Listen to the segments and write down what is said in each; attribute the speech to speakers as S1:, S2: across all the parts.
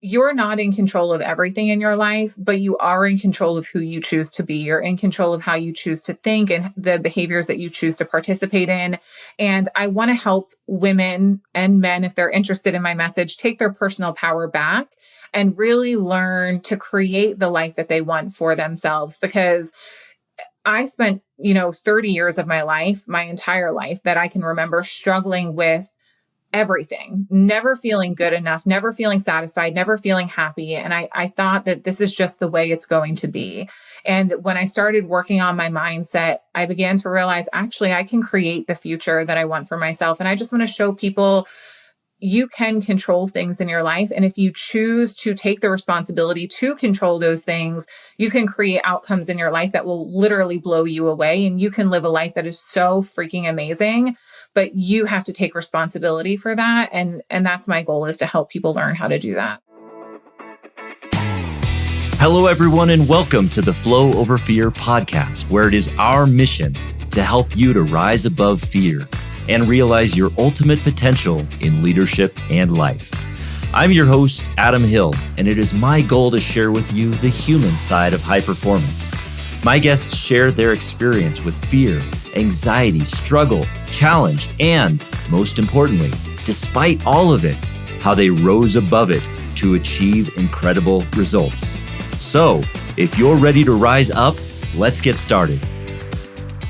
S1: you're not in control of everything in your life, but you are in control of who you choose to be. You're in control of how you choose to think and the behaviors that you choose to participate in. And I want to help women and men, if they're interested in my message, take their personal power back and really learn to create the life that they want for themselves. Because I spent, 30 years of my life, my entire life that I can remember, struggling with everything, never feeling good enough, never feeling satisfied, never feeling happy. And I thought that this is just the way it's going to be. And when I started working on my mindset, I began to realize, actually, I can create the future that I want for myself. And I just want to show people you can control things in your life. And if you choose to take the responsibility to control those things, you can create outcomes in your life that will literally blow you away. And you can live a life that is so freaking amazing, but you have to take responsibility for that. And that's my goal, is to help people learn how to do that.
S2: Hello, everyone, and welcome to the Flow Over Fear podcast, where it is our mission to help you to rise above fear and realize your ultimate potential in leadership and life. I'm your host, Adam Hill, and it is my goal to share with you the human side of high performance. My guests share their experience with fear, anxiety, struggle, challenge, and most importantly, despite all of it, how they rose above it to achieve incredible results. So, if you're ready to rise up, let's get started.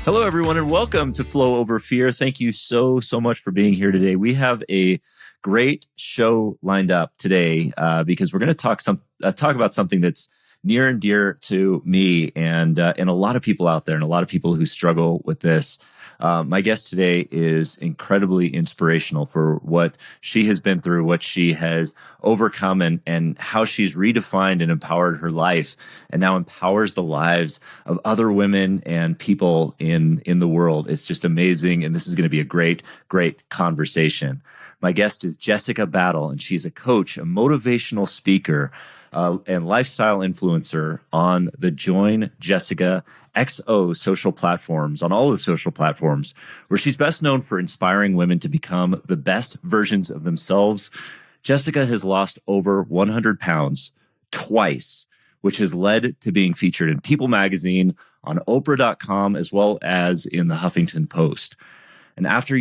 S2: Hello, everyone, and welcome to Flow Over Fear. Thank you so much for being here today. We have a great show lined up today because we're going to talk about something that's near and dear to me and a lot of people out there, and a lot of people who struggle with this. My guest today is incredibly inspirational for what she has been through, what she has overcome, and how she's redefined and empowered her life, and now empowers the lives of other women and people in the world. It's just amazing, and this is going to be a great conversation. My guest is Jessica Battle, and she's a coach, a motivational speaker, and lifestyle influencer on the Join Jessica XO social platforms, on all the social platforms, where she's best known for inspiring women to become the best versions of themselves. Jessica has lost over 100 pounds twice, which has led to being featured in People magazine, on Oprah.com, as well as in the Huffington Post. And after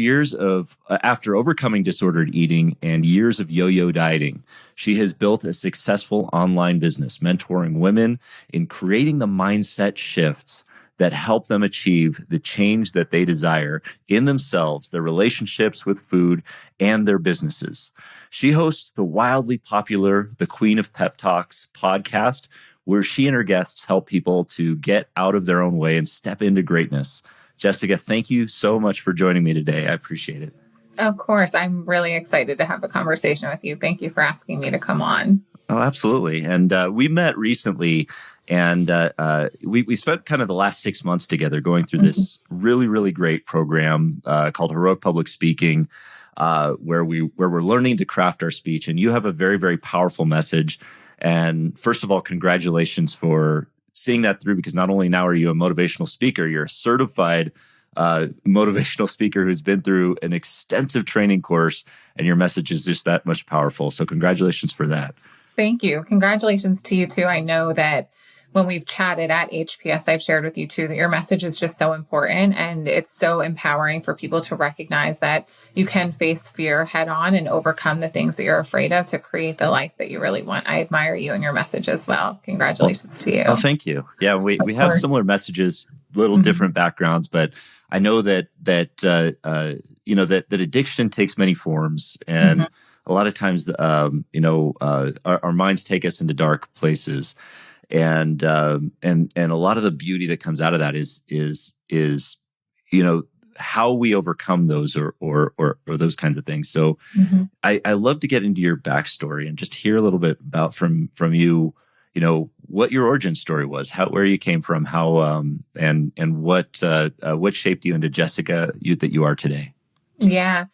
S2: overcoming disordered eating and years of yo-yo dieting, she has built a successful online business, mentoring women in creating the mindset shifts that help them achieve the change that they desire in themselves, their relationships with food, and their businesses. She hosts the wildly popular The Queen of Pep Talks podcast, where she and her guests help people to get out of their own way and step into greatness. Jessica, thank you so much for joining me today. I appreciate it.
S1: Of course. I'm really excited to have a conversation with you. Thank you for asking me to come on.
S2: Oh, absolutely. And we met recently, and we spent kind of the last 6 months together going through this really great program called Heroic Public Speaking, where we're learning to craft our speech. And you have a very powerful message. And first of all, congratulations for seeing that through, because not only now are you a motivational speaker, you're a certified motivational speaker who's been through an extensive training course, and your message is just that much powerful. So congratulations for that.
S1: Thank you. Congratulations to you too. I know that when we've chatted at HPS, I've shared with you too that your message is just so important, and it's so empowering for people to recognize that you can face fear head on and overcome the things that you're afraid of to create the life that you really want. I admire you and your message as well. Congratulations to you.
S2: Oh, thank you. Yeah, we have similar messages, little different backgrounds, but I know that addiction takes many forms, and a lot of times, our minds take us into dark places. And a lot of the beauty that comes out of that is how we overcome those or those kinds of things. So I love to get into your backstory and just hear a little bit about from you, what your origin story was, where you came from, how and what shaped you into Jessica that you are today.
S1: Yeah.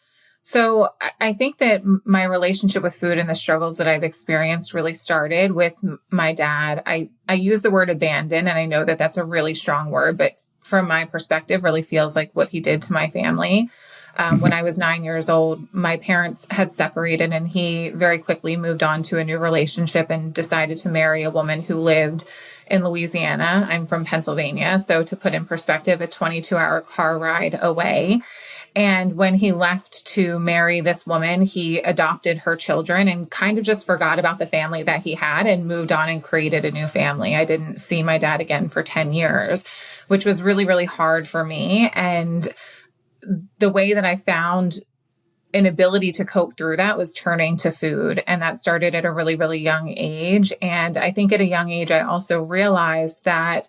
S1: So I think that my relationship with food and the struggles that I've experienced really started with my dad. I use the word abandon, and I know that that's a really strong word, but from my perspective, really feels like what he did to my family. When I was 9 years old, my parents had separated, and he very quickly moved on to a new relationship and decided to marry a woman who lived in Louisiana. I'm from Pennsylvania. So to put in perspective, a 22-hour car ride away. And when he left to marry this woman, he adopted her children and kind of just forgot about the family that he had and moved on and created a new family. I didn't see my dad again for 10 years, which was really, really hard for me. And the way that I found an ability to cope through that was turning to food. And that started at a really, really young age. And I think at a young age, I also realized that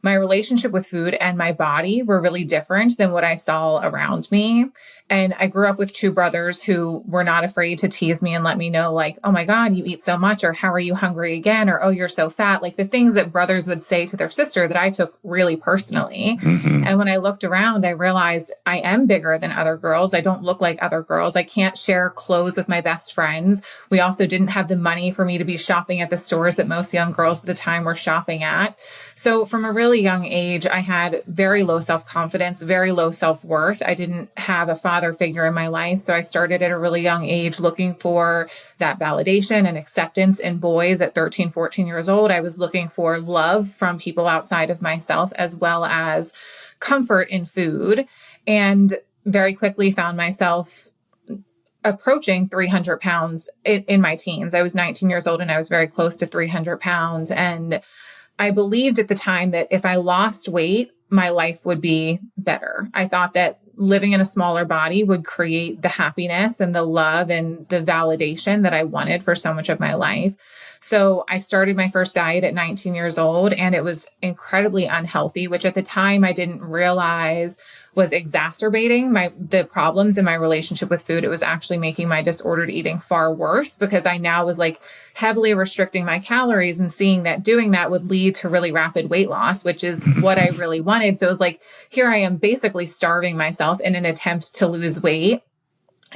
S1: my relationship with food and my body were really different than what I saw around me. And I grew up with two brothers who were not afraid to tease me and let me know, like, oh my God, you eat so much, or how are you hungry again? Or, oh, you're so fat. Like the things that brothers would say to their sister that I took really personally.
S2: Mm-hmm.
S1: And when I looked around, I realized I am bigger than other girls. I don't look like other girls. I can't share clothes with my best friends. We also didn't have the money for me to be shopping at the stores that most young girls at the time were shopping at. So from a really young age, I had very low self-confidence, very low self-worth. I didn't have a father figure in my life. So I started at a really young age looking for that validation and acceptance in boys at 13, 14 years old. I was looking for love from people outside of myself, as well as comfort in food, and very quickly found myself approaching 300 pounds in my teens. I was 19 years old and I was very close to 300 pounds. And I believed at the time that if I lost weight, my life would be better. I thought that living in a smaller body would create the happiness and the love and the validation that I wanted for so much of my life. So I started my first diet at 19 years old, and it was incredibly unhealthy, which at the time I didn't realize was exacerbating the problems in my relationship with food. It was actually making my disordered eating far worse, because I now was like heavily restricting my calories and seeing that doing that would lead to really rapid weight loss, which is what I really wanted. So it was like, here I am basically starving myself in an attempt to lose weight.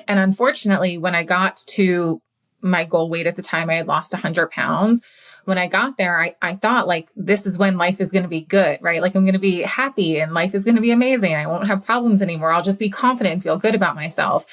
S1: And unfortunately, when I got to my goal weight at the time, I had lost 100 pounds. When I got there, I thought like, this is when life is going to be good, right? Like I'm going to be happy and life is going to be amazing. I won't have problems anymore. I'll just be confident and feel good about myself.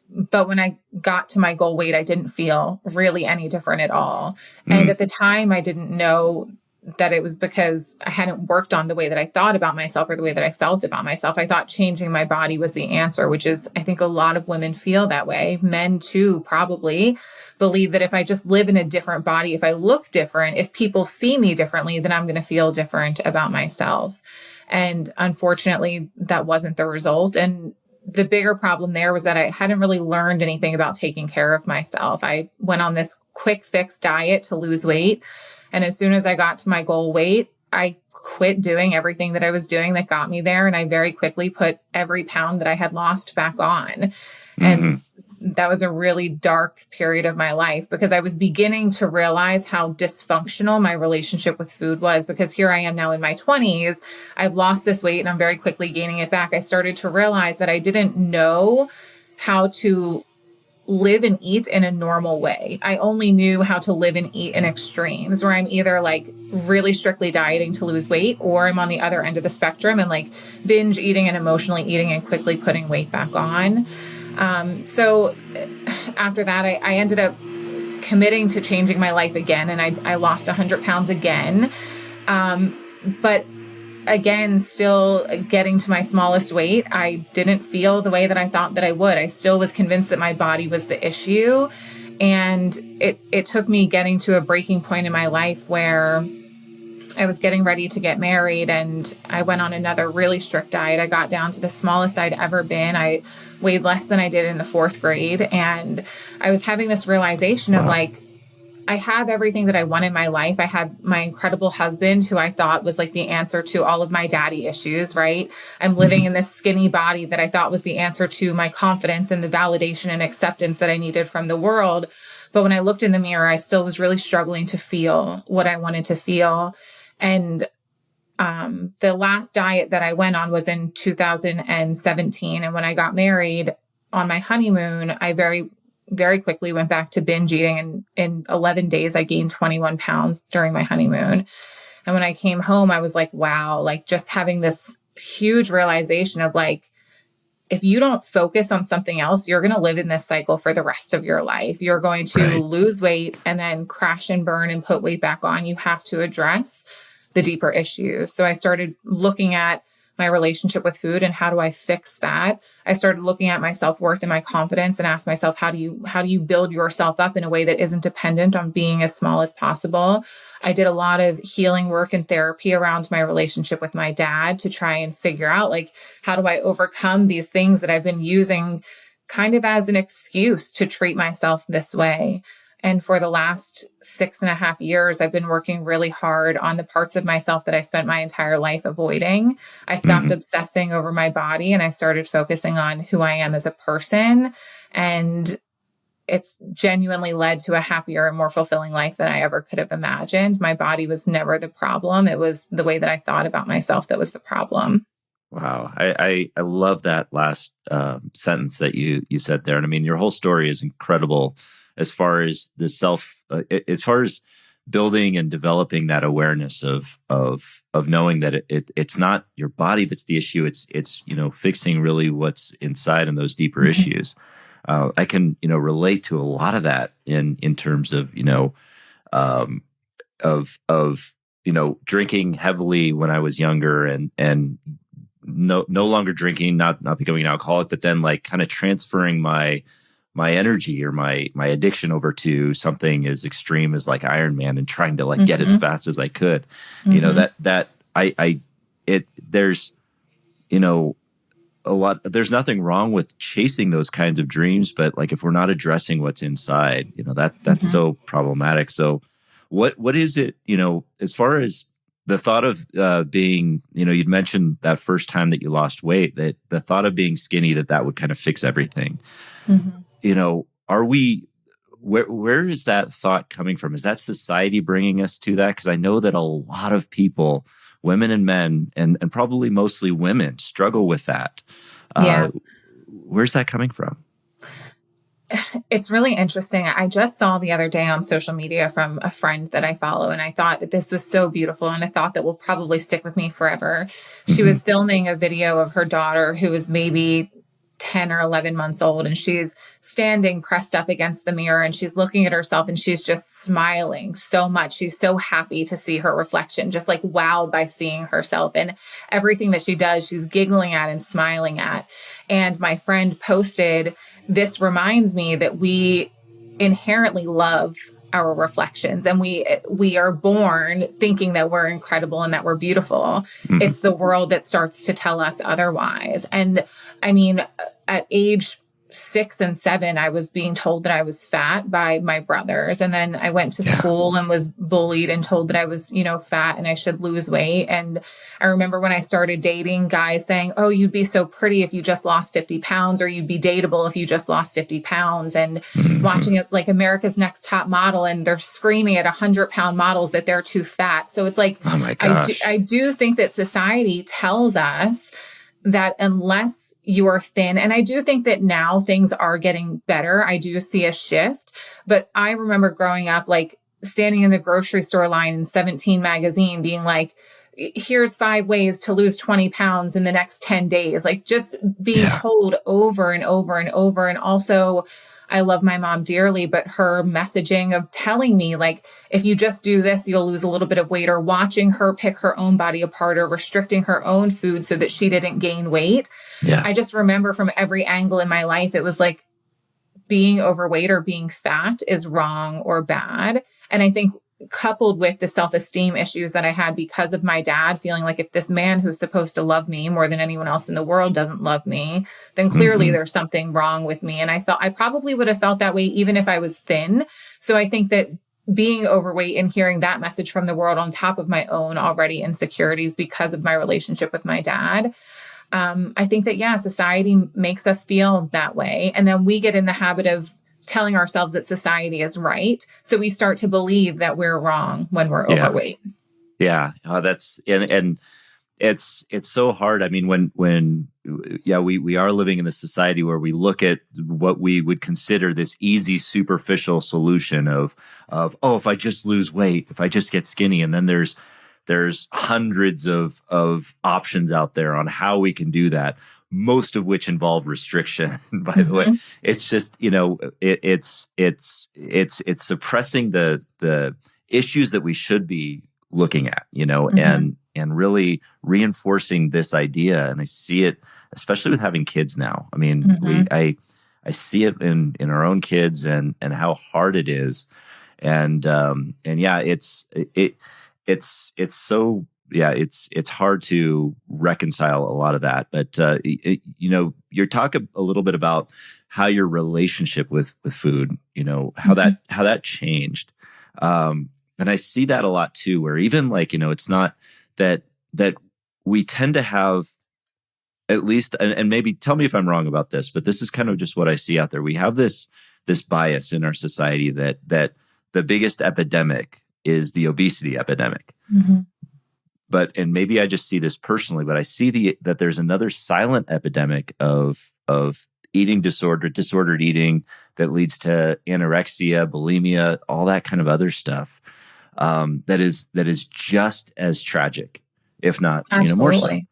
S1: But when I got to my goal weight, I didn't feel really any different at all. And at the time, I didn't know that it was because I hadn't worked on the way that I thought about myself or the way that I felt about myself. I thought changing my body was the answer, which is, I think a lot of women feel that way. Men too, probably believe that if I just live in a different body, if I look different, if people see me differently, then I'm going to feel different about myself. And unfortunately, that wasn't the result. And the bigger problem there was that I hadn't really learned anything about taking care of myself. I went on this quick fix diet to lose weight. And as soon as I got to my goal weight, I quit doing everything that I was doing that got me there. And I very quickly put every pound that I had lost back on. And that was a really dark period of my life, because I was beginning to realize how dysfunctional my relationship with food was, because here I am now in my 20s. I've lost this weight and I'm very quickly gaining it back. I started to realize that I didn't know how to live and eat in a normal way. I only knew how to live and eat in extremes, where I'm either like really strictly dieting to lose weight, or I'm on the other end of the spectrum and like binge eating and emotionally eating and quickly putting weight back on. So after that, I ended up committing to changing my life again, and I lost 100 pounds again. But again, still getting to my smallest weight, I didn't feel the way that I thought that I would. I still was convinced that my body was the issue. And it took me getting to a breaking point in my life where I was getting ready to get married, and I went on another really strict diet. I got down to the smallest I'd ever been. I weighed less than I did in the 4th grade. And I was having this realization of like, I have everything that I want in my life. I had my incredible husband, who I thought was like the answer to all of my daddy issues, right? I'm living in this skinny body that I thought was the answer to my confidence and the validation and acceptance that I needed from the world. But when I looked in the mirror, I still was really struggling to feel what I wanted to feel. And the last diet that I went on was in 2017. And when I got married on my honeymoon, I very quickly went back to binge eating. And in 11 days, I gained 21 pounds during my honeymoon. And when I came home, I was like, wow, like just having this huge realization of like, if you don't focus on something else, you're going to live in this cycle for the rest of your life. You're going to
S2: Right.
S1: lose weight and then crash and burn and put weight back on. You have to address the deeper issues. So I started looking at my relationship with food and how do I fix that? I started looking at my self-worth and my confidence and asked myself, how do you build yourself up in a way that isn't dependent on being as small as possible? I did a lot of healing work and therapy around my relationship with my dad to try and figure out, like, how do I overcome these things that I've been using kind of as an excuse to treat myself this way? And for the last 6.5 years, I've been working really hard on the parts of myself that I spent my entire life avoiding. I stopped
S2: Hmm.
S1: obsessing over my body and I started focusing on who I am as a person. And it's genuinely led to a happier and more fulfilling life than I ever could have imagined. My body was never the problem. It was the way that I thought about myself that was the problem.
S2: Wow. I love that last sentence that you said there. And I mean, your whole story is incredible as far as the as far as building and developing that awareness of knowing that it's not your body that's the issue. It's fixing really what's inside and those deeper
S1: Mhm.
S2: issues. I can relate to a lot of that in terms of um, of drinking heavily when I was younger and no longer drinking, not becoming an alcoholic, but then like kind of transferring my energy or my addiction over to something as extreme as like Iron Man and trying to like get as
S1: Mhm.
S2: fast as I could.
S1: Mhm.
S2: That I it there's you know a lot there's nothing wrong with chasing those kinds of dreams, but like if we're not addressing what's inside, that's
S1: Mhm.
S2: so problematic. So what is it, as far as the thought of being, you'd mentioned that first time that you lost weight, that the thought of being skinny, that would kind of fix everything.
S1: Mhm.
S2: Are we, where is that thought coming from? Is that society bringing us to that? Because I know that a lot of people, women and men, and probably mostly women, struggle with that.
S1: Yeah.
S2: Where's that coming from?
S1: It's really interesting. I just saw the other day on social media from a friend that I follow, and I thought this was so beautiful, and a thought that will probably stick with me forever. She
S2: Hmm.
S1: was filming a video of her daughter, who was maybe 10 or 11 months old, and she's standing pressed up against the mirror and she's looking at herself and she's just smiling so much. She's so happy to see her reflection, just like wowed by seeing herself. And everything that she does, she's giggling at and smiling at. And my friend posted, this reminds me that we inherently love our reflections, and we are born thinking that we're incredible and that we're beautiful.
S2: Hmm.
S1: It's the world that starts to tell us otherwise. And I mean, at age 6 and 7, I was being told that I was fat by my brothers. And then I went to
S2: Yeah.
S1: school and was bullied and told that I was, fat and I should lose weight. And I remember when I started dating, guys saying, oh, you'd be so pretty if you just lost 50 pounds, or you'd be dateable if you just lost 50 pounds. And
S2: Hmm.
S1: watching it like America's Next Top Model, and they're screaming at 100-pound models that they're too fat. So it's like,
S2: Oh my
S1: I do,
S2: gosh.
S1: I do think that society tells us that unless you are thin, and I do think that now things are getting better. I do see a shift, but I remember growing up, like standing in the grocery store line in 17 magazine being like, here's 5 ways to lose 20 pounds in the next 10 days, like just being
S2: Yeah.
S1: told over and over and over. And also, I love my mom dearly, but her messaging of telling me, like, if you just do this, you'll lose a little bit of weight, or watching her pick her own body apart, or restricting her own food so that she didn't gain weight.
S2: Yeah.
S1: I just remember from every angle in my life, it was like being overweight or being fat is wrong or bad. And I think coupled with the self-esteem issues that I had because of my dad feeling like, if this man who's supposed to love me more than anyone else in the world doesn't love me, then clearly
S2: Hmm.
S1: there's something wrong with me. And I probably would have felt that way even if I was thin. So I think that being overweight and hearing that message from the world on top of my own already insecurities because of my relationship with my dad, I think that, yeah, society makes us feel that way. And then we get in the habit of telling ourselves that society is right. So we start to believe that we're wrong when we're
S2: Yeah.
S1: overweight.
S2: Yeah. That's, and it's so hard. I mean, when yeah, we are living in the society where we look at what we would consider this easy, superficial solution oh, if I just lose weight, if I just get skinny, and then there's hundreds of options out there on how we can do that. most of which involve restriction, by the way.
S1: Mm-hmm.
S2: It's just, it's suppressing the issues that we should be looking at,
S1: Mm-hmm.
S2: and really reinforcing this idea. And I see it, especially with having kids now. I mean,
S1: Mm-hmm.
S2: I see it in our own kids and how hard it is. And yeah, it's so, yeah, it's hard to reconcile a lot of that. But you're talking a little bit about how your relationship with food, how
S1: Mm-hmm.
S2: that changed. And I see that a lot too, where even like, it's not that we tend to have, at least, and maybe tell me if I'm wrong about this, but this is kind of just what I see out there. We have this bias in our society that the biggest epidemic is the obesity epidemic.
S1: Mm-hmm.
S2: And maybe I just see this personally, but I see that there's another silent epidemic of eating disordered eating that leads to anorexia, bulimia, all that kind of other stuff. That is just as tragic, if not, more so.
S1: Absolutely.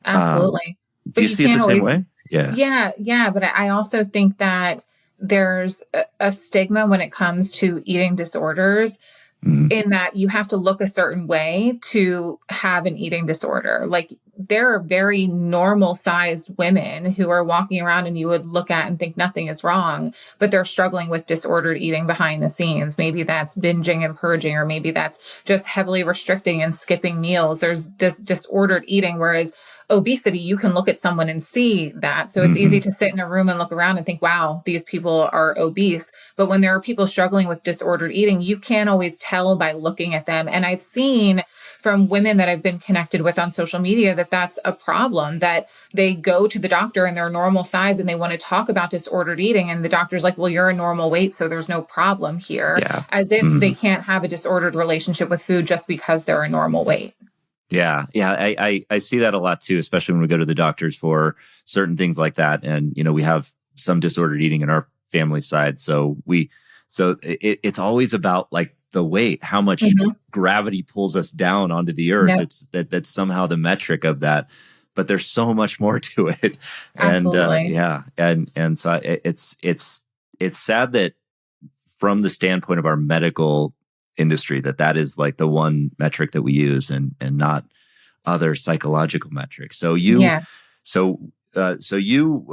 S1: Absolutely.
S2: Do
S1: But
S2: you
S1: you
S2: see it the
S1: can't
S2: same
S1: always,
S2: way? Yeah.
S1: yeah. But I also think that there's a stigma when it comes to eating disorders,
S2: Mhm.
S1: in that you have to look a certain way to have an eating disorder. Like, there are very normal sized women who are walking around and you would look at and think nothing is wrong, but they're struggling with disordered eating behind the scenes. Maybe that's binging and purging, or maybe that's just heavily restricting and skipping meals. There's this disordered eating, whereas obesity, you can look at someone and see that. So it's easy
S2: Mhm.
S1: to sit in a room and look around and think, wow, these people are obese. But when there are people struggling with disordered eating, you can't always tell by looking at them. And I've seen from women that I've been connected with on social media that that's a problem, that they go to the doctor and they're normal size and they want to talk about disordered eating. And the doctor's like, well, you're a normal weight, so there's no problem here.
S2: Yeah.
S1: As if they
S2: Mhm.
S1: can't have a disordered relationship with food just because they're a normal weight.
S2: Yeah. Yeah. I see that a lot too, especially when we go to the doctors for certain things like that. And, we have some disordered eating in our family side. So it's always about like the weight, how much
S1: Mm-hmm.
S2: gravity pulls us down onto the earth.
S1: Yep.
S2: That's somehow the metric of that, but there's so much more to it. And,
S1: Absolutely.
S2: yeah. And so it's sad that from the standpoint of our medical industry, that is like the one metric that we use, and not other psychological metrics. So
S1: Yeah.
S2: you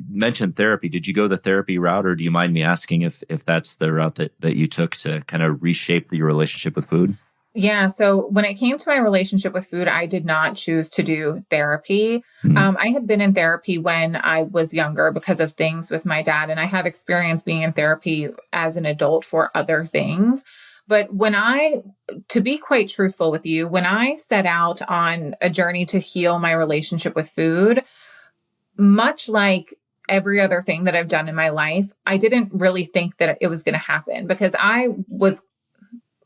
S2: mentioned therapy. Did you go the therapy route, or do you mind me asking if that's the route that you took to kind of reshape your relationship with food?
S1: Yeah. So when it came to my relationship with food, I did not choose to do therapy.
S2: Mhm.
S1: I had been in therapy when I was younger because of things with my dad, and I have experience being in therapy as an adult for other things. But to be quite truthful with you, when I set out on a journey to heal my relationship with food, much like every other thing that I've done in my life, I didn't really think that it was going to happen, because I was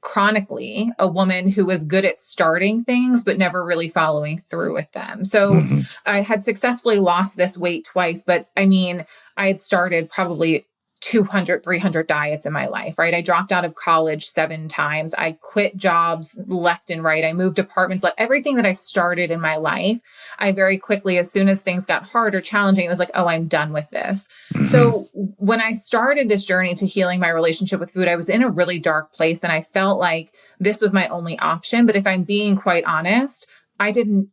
S1: chronically a woman who was good at starting things, but never really following through with them. So
S2: Mhm.
S1: I had successfully lost this weight twice, but I mean, I had started probably 200, 300 diets in my life, right? I dropped out of college 7 times. I quit jobs left and right. I moved apartments, like everything that I started in my life. I very quickly, as soon as things got hard or challenging, it was like, oh, I'm done with this.
S2: Mhm.
S1: So when I started this journey to healing my relationship with food, I was in a really dark place and I felt like this was my only option. But if I'm being quite honest, I didn't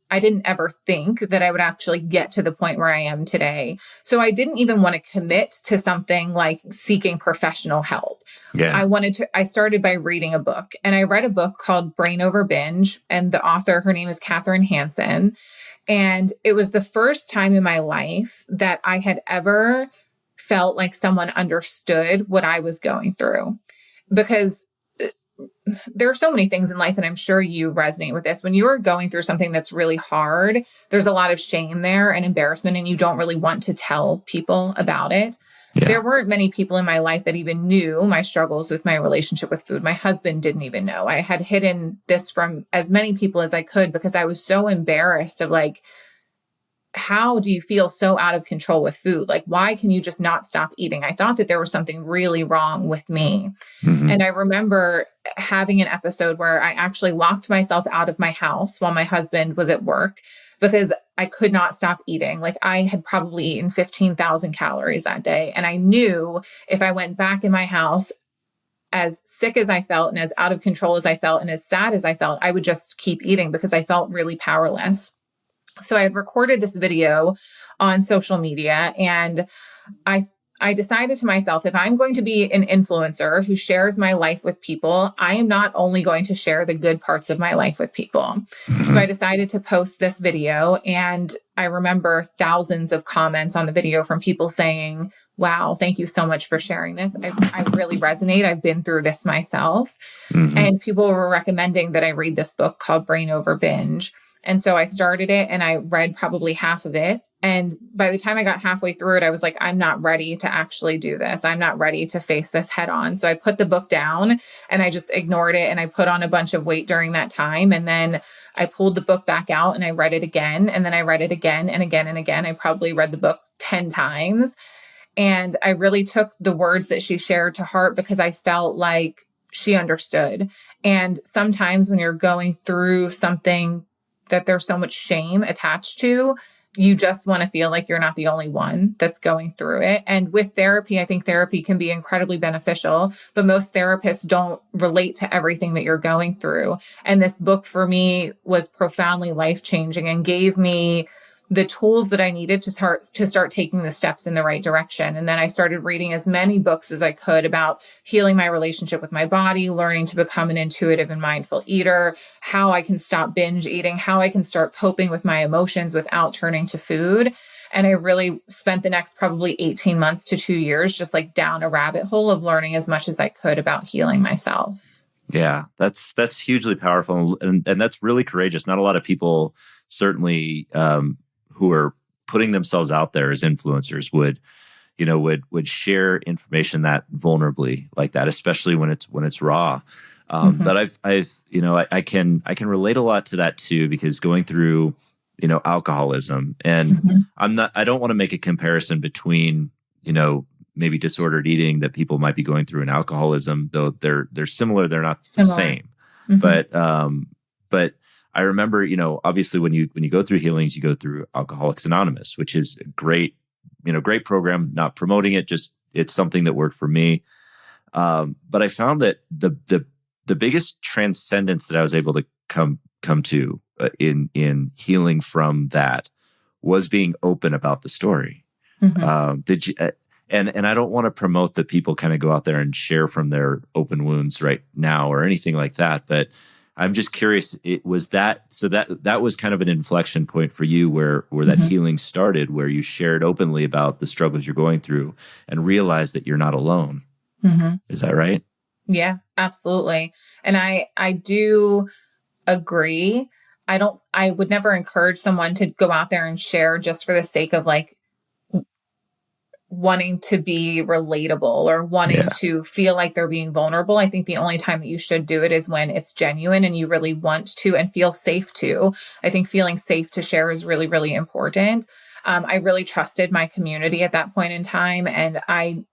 S1: ever think that I would actually get to the point where I am today. So I didn't even want to commit to something like seeking professional help.
S2: Yeah.
S1: I started by reading a book, and I read a book called Brain Over Binge, and the author, her name is Katherine Hansen. And it was the first time in my life that I had ever felt like someone understood what I was going through. Because there are so many things in life, and I'm sure you resonate with this. When you're going through something that's really hard, there's a lot of shame there and embarrassment, and you don't really want to tell people about it.
S2: Yeah.
S1: There weren't many people in my life that even knew my struggles with my relationship with food. My husband didn't even know. I had hidden this from as many people as I could because I was so embarrassed of like, how do you feel so out of control with food? Like, why can you just not stop eating? I thought that there was something really wrong with me.
S2: Mhm.
S1: And I remember having an episode where I actually locked myself out of my house while my husband was at work because I could not stop eating. Like I had probably eaten 15,000 calories that day. And I knew if I went back in my house, as sick as I felt and as out of control as I felt and as sad as I felt, I would just keep eating because I felt really powerless. So I had recorded this video on social media, and I I decided to myself, if I'm going to be an influencer who shares my life with people, I am not only going to share the good parts of my life with people. So I decided to post this video, and I remember thousands of comments on the video from people saying, wow, thank you so much for sharing this. I really resonate. I've been through this myself. And people were recommending that I read this book called Brain Over Binge. And so I started it and I read probably half of it. And by the time I got halfway through it, I was like, I'm not ready to actually do this. I'm not ready to face this head on. So I put the book down and I just ignored it. And I put on a bunch of weight during that time. And then I pulled the book back out and I read it again. And then I read it again and again and again. I probably read the book 10 times. And I really took the words that she shared to heart because I felt like she understood. And sometimes when you're going through something that there's so much shame attached to, you just want to feel like you're not the only one that's going through it. And with therapy, I think therapy can be incredibly beneficial, but most therapists don't relate to everything that you're going through. And this book for me was profoundly life-changing and gave me the tools that I needed to start taking the steps in the right direction. And then I started reading as many books as I could about healing my relationship with my body, learning to become an intuitive and mindful eater, how I can stop binge eating, how I can start coping with my emotions without turning to food. And I really spent the next probably 18 months to 2 years just like down a rabbit hole of learning as much as I could about healing myself.
S2: Yeah, that's hugely powerful. And that's really courageous. Not a lot of people certainly, who are putting themselves out there as influencers would share information that vulnerably like that, especially when it's raw. But I can relate a lot to that too, because going through, alcoholism, and I don't want to make a comparison between, maybe disordered eating that people might be going through and alcoholism, though they're similar. They're not the same, but I remember, obviously when you go through healings, you go through Alcoholics Anonymous, which is a great program, not promoting it, just it's something that worked for me. But I found that the biggest transcendence that I was able to come to in healing from that was being open about the story. Did you, and I don't want to promote that people kind of go out there and share from their open wounds right now or anything like that, but I'm just curious, that was kind of an inflection point for you where that healing started, where you shared openly about the struggles you're going through and realized that you're not alone. Is that right?
S1: Yeah, absolutely. And I do agree. I would never encourage someone to go out there and share just for the sake of like wanting to be relatable or wanting to feel like they're being vulnerable. I think the only time that you should do it is when it's genuine and you really want to and feel safe to. I think feeling safe to share is really, really important. I really trusted my community at that point in time. And I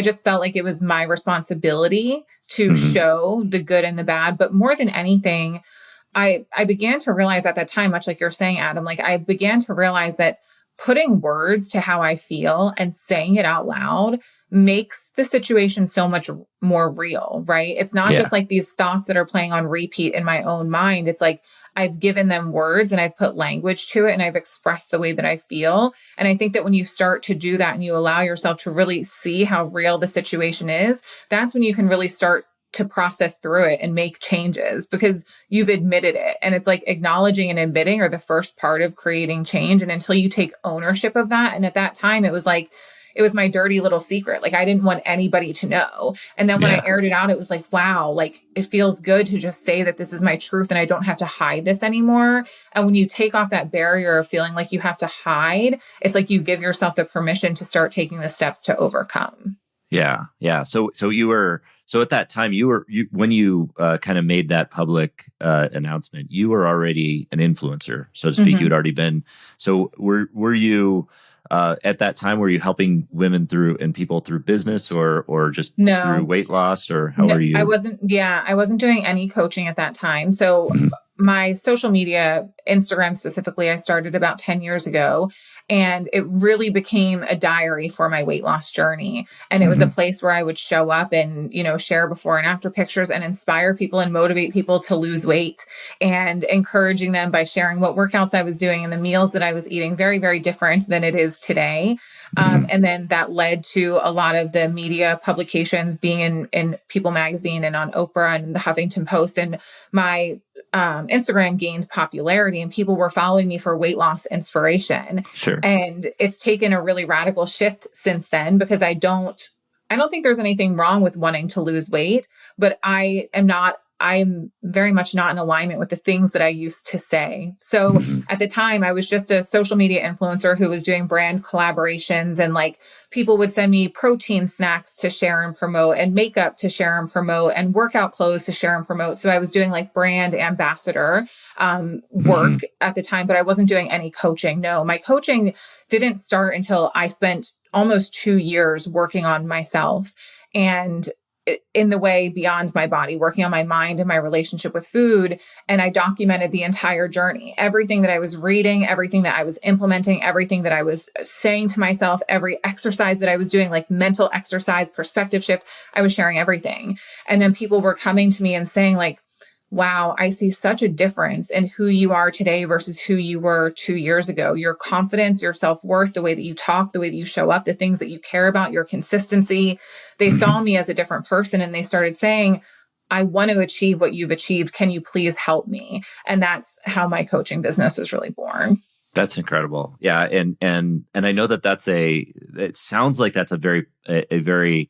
S1: just felt like it was my responsibility to show the good and the bad. But more than anything, I began to realize at that time, much like you're saying, Adam, like I began to realize that putting words to how I feel and saying it out loud makes the situation so much more real, right? It's not just like these thoughts that are playing on repeat in my own mind. It's like I've given them words and I've put language to it and I've expressed the way that I feel. And I think that when you start to do that and you allow yourself to really see how real the situation is, that's when you can really start to process through it and make changes because you've admitted it. And it's like acknowledging and admitting are the first part of creating change. And until you take ownership of that. And at that time, it was my dirty little secret. Like I didn't want anybody to know. And then when I aired it out, it was like, wow, like it feels good to just say that this is my truth and I don't have to hide this anymore. And when you take off that barrier of feeling like you have to hide, it's like you give yourself the permission to start taking the steps to overcome.
S2: Yeah. Yeah. So at that time when you kind of made that public announcement, you were already an influencer, so to speak. You'd already been. So were you at that time? Were you helping women and people through business or just through weight loss, or how were you?
S1: I wasn't doing any coaching at that time. So my social media, Instagram specifically, I started about 10 years ago, and it really became a diary for my weight loss journey. And it was a place where I would show up and, share before and after pictures and inspire people and motivate people to lose weight, and encouraging them by sharing what workouts I was doing and the meals that I was eating. Very, very different than it is today. And then that led to a lot of the media publications being in People magazine and on Oprah and the Huffington Post. And my Instagram gained popularity, and people were following me for weight loss inspiration.
S2: Sure.
S1: And it's taken a really radical shift since then, because I don't think there's anything wrong with wanting to lose weight, but I'm very much not in alignment with the things that I used to say. So at the time, I was just a social media influencer who was doing brand collaborations, and like people would send me protein snacks to share and promote, and makeup to share and promote, and workout clothes to share and promote. So I was doing like brand ambassador work at the time, but I wasn't doing any coaching. No, my coaching didn't start until I spent almost 2 years working on myself, and in the way beyond my body, working on my mind and my relationship with food. And I documented the entire journey, everything that I was reading, everything that I was implementing, everything that I was saying to myself, every exercise that I was doing, like mental exercise, perspective shift. I was sharing everything. And then people were coming to me and saying like, wow, I see such a difference in who you are today versus who you were 2 years ago. Your confidence, your self-worth, the way that you talk, the way that you show up, the things that you care about, your consistency. They saw me as a different person, and they started saying, I want to achieve what you've achieved. Can you please help me? And that's how my coaching business was really born.
S2: That's incredible. Yeah. And I know it sounds like that's a very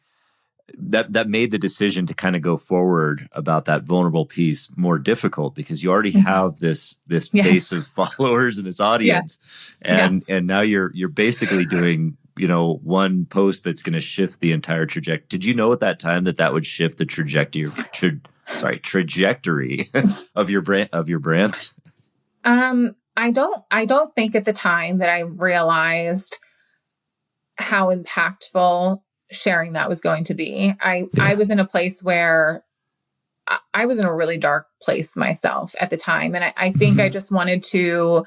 S2: that made the decision to kind of go forward about that vulnerable piece more difficult, because you already have this base of followers and this audience. And now you're basically doing, one post that's going to shift the entire trajectory. Did you know at that time that would shift the trajectory of your brand?
S1: I don't think at the time that I realized how impactful sharing that was going to be. I was in a place where I was in a really dark place myself at the time. And I think I just wanted to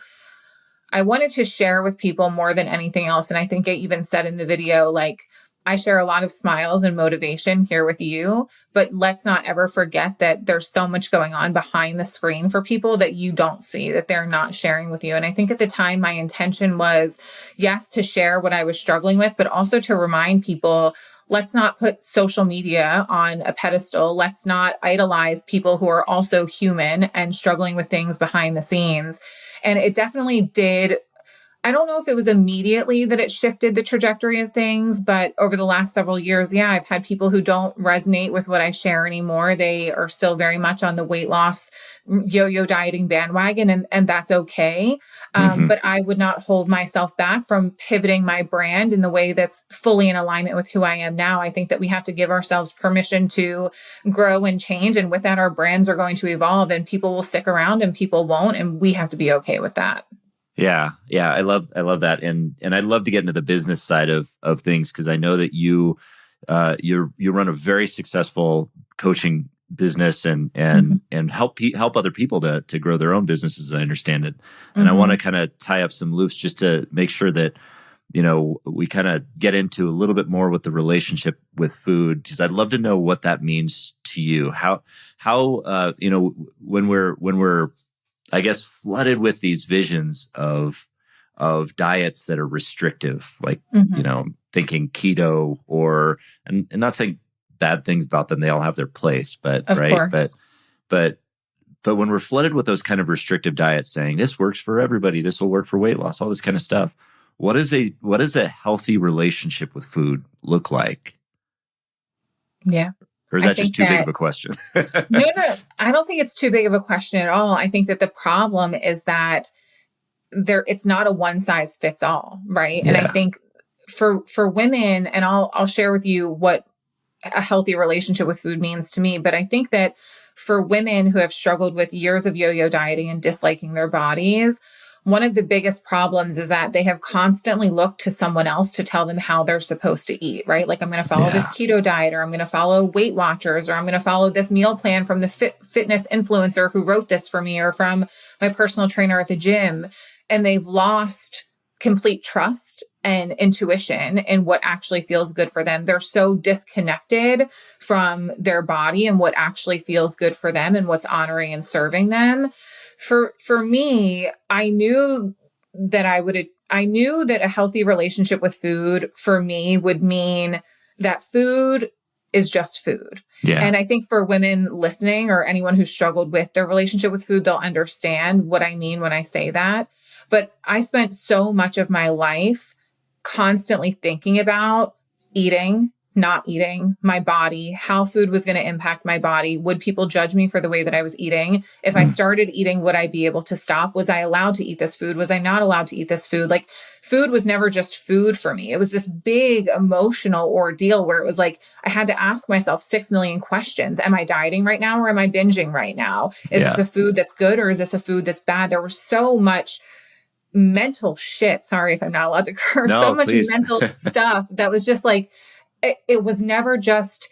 S1: share with people more than anything else. And I think I even said in the video, like, I share a lot of smiles and motivation here with you, but let's not ever forget that there's so much going on behind the screen for people that you don't see, that they're not sharing with you. And I think at the time, my intention was, yes, to share what I was struggling with, but also to remind people, let's not put social media on a pedestal. Let's not idolize people who are also human and struggling with things behind the scenes. And it definitely did. I don't know if it was immediately that it shifted the trajectory of things, but over the last several years, I've had people who don't resonate with what I share anymore. They are still very much on the weight loss, yo-yo dieting bandwagon, and that's okay. But I would not hold myself back from pivoting my brand in the way that's fully in alignment with who I am now. I think that we have to give ourselves permission to grow and change. And with that, our brands are going to evolve, and people will stick around and people won't. And we have to be okay with that.
S2: Yeah. I love that. And I'd love to get into the business side of things, because I know that you run a very successful coaching business and help other people to grow their own businesses, as I understand it. And I want to kind of tie up some loops just to make sure that, we kind of get into a little bit more with the relationship with food, because I'd love to know what that means to you. How when we're I guess flooded with these visions of diets that are restrictive, like, thinking keto and not saying bad things about them. They all have their place, but
S1: of
S2: right.
S1: Course.
S2: But when we're flooded with those kind of restrictive diets saying this works for everybody, this will work for weight loss, all this kind of stuff. What does a healthy relationship with food look like?
S1: Yeah.
S2: Or is that just too big of a question?
S1: No, I don't think it's too big of a question at all. I think that the problem is that it's not a one size fits all, right? Yeah. And I think for women, and I'll share with you what a healthy relationship with food means to me, but I think that for women who have struggled with years of yo-yo dieting and disliking their bodies, one of the biggest problems is that they have constantly looked to someone else to tell them how they're supposed to eat, right? Like, I'm going to follow this keto diet, or I'm going to follow Weight Watchers, or I'm going to follow this meal plan from the fitness influencer who wrote this for me, or from my personal trainer at the gym. And they've lost complete trust and intuition in what actually feels good for them. They're so disconnected from their body and what actually feels good for them and what's honoring and serving them. For me, I knew that a healthy relationship with food for me would mean that food is just food.
S2: Yeah.
S1: And I think for women listening, or anyone who's struggled with their relationship with food, they'll understand what I mean when I say that. But I spent so much of my life constantly thinking about eating, not eating, my body, how food was going to impact my body. Would people judge me for the way that I was eating? If I started eating, would I be able to stop? Was I allowed to eat this food? Was I not allowed to eat this food? Like, food was never just food for me. It was this big emotional ordeal where it was like, I had to ask myself 6 million questions. Am I dieting right now, or am I binging right now? Is this a food that's good, or is this a food that's bad? There was so much mental shit. Sorry if I'm not allowed to curse.
S2: No,
S1: so much
S2: please.
S1: mental stuff that was just like, it was never just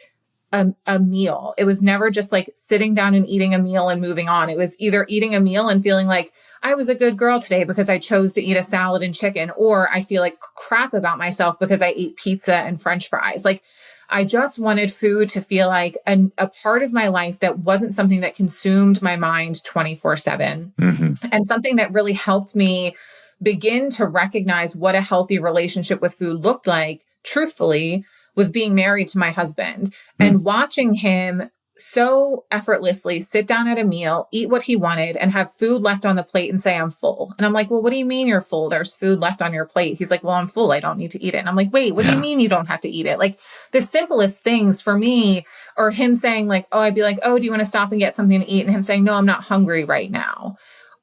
S1: a meal. It was never just like sitting down and eating a meal and moving on. It was either eating a meal and feeling like I was a good girl today because I chose to eat a salad and chicken, or I feel like crap about myself because I ate pizza and French fries. Like, I just wanted food to feel like a part of my life that wasn't something that consumed my mind 24/7. And something that really helped me begin to recognize what a healthy relationship with food looked like, truthfully, was being married to my husband and watching him so effortlessly sit down at a meal, eat what he wanted, and have food left on the plate and say, I'm full. And I'm like, well, what do you mean you're full? There's food left on your plate. He's like, well, I'm full. I don't need to eat it. And I'm like, wait, what do you mean you don't have to eat it? Like, the simplest things for me, or him saying like, oh, I'd be like, oh, do you want to stop and get something to eat? And him saying, no, I'm not hungry right now.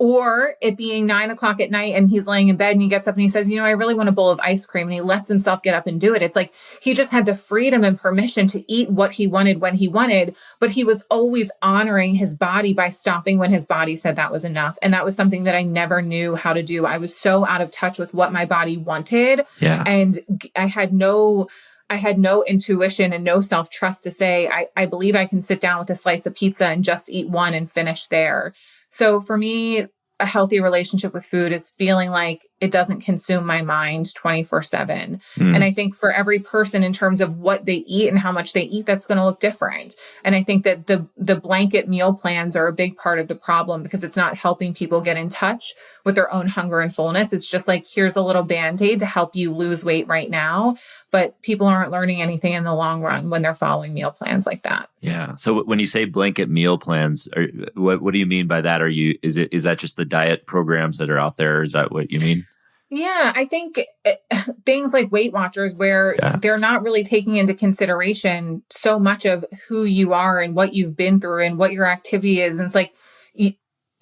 S1: Or it being 9:00 at night and he's laying in bed and he gets up and he says, I really want a bowl of ice cream, and he lets himself get up and do it. It's like he just had the freedom and permission to eat what he wanted when he wanted, but he was always honoring his body by stopping when his body said that was enough. And that was something that I never knew how to do. I was so out of touch with what my body wanted.
S2: Yeah.
S1: And I had no intuition and no self-trust to say, I believe I can sit down with a slice of pizza and just eat one and finish there. So for me, a healthy relationship with food is feeling like it doesn't consume my mind 24/7. And I think for every person, in terms of what they eat and how much they eat, that's going to look different. And I think that the blanket meal plans are a big part of the problem, because it's not helping people get in touch with their own hunger and fullness. It's just like, here's a little Band-Aid to help you lose weight right now. But people aren't learning anything in the long run when they're following meal plans like that.
S2: Yeah. So when you say blanket meal plans, what do you mean by that? Is that just the diet programs that are out there? Is that what you mean?
S1: Yeah, I think things like Weight Watchers, where they're not really taking into consideration so much of who you are and what you've been through and what your activity is. And it's like,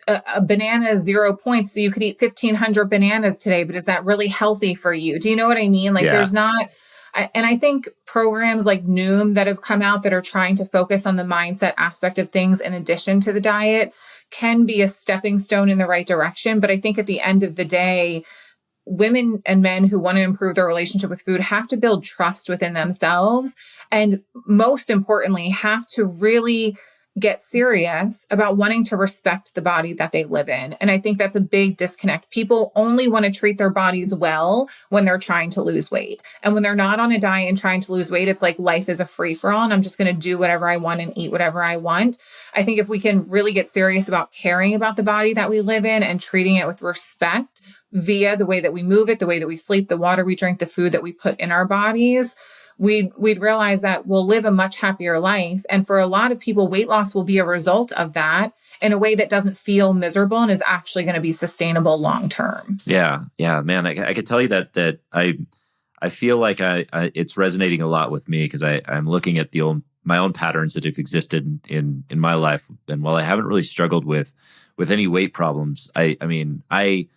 S1: a banana is 0 points, so you could eat 1,500 bananas today, but is that really healthy for you? Do you know what I mean? Like, there's not... And I think programs like Noom that have come out that are trying to focus on the mindset aspect of things in addition to the diet can be a stepping stone in the right direction. But I think at the end of the day, women and men who want to improve their relationship with food have to build trust within themselves. And most importantly, have to really get serious about wanting to respect the body that they live in. And I think that's a big disconnect. People only want to treat their bodies well when they're trying to lose weight. And when they're not on a diet and trying to lose weight, it's like life is a free-for-all and I'm just going to do whatever I want and eat whatever I want. I think if we can really get serious about caring about the body that we live in and treating it with respect via the way that we move it, the way that we sleep, the water we drink, the food that we put in our bodies, we'd realize that we'll live a much happier life. And for a lot of people, weight loss will be a result of that in a way that doesn't feel miserable and is actually going to be sustainable long term.
S2: Yeah. Yeah, man. I could tell you that I feel like it's resonating a lot with me, because I'm looking at my own patterns that have existed in my life. And while I haven't really struggled with any weight problems, I mean, I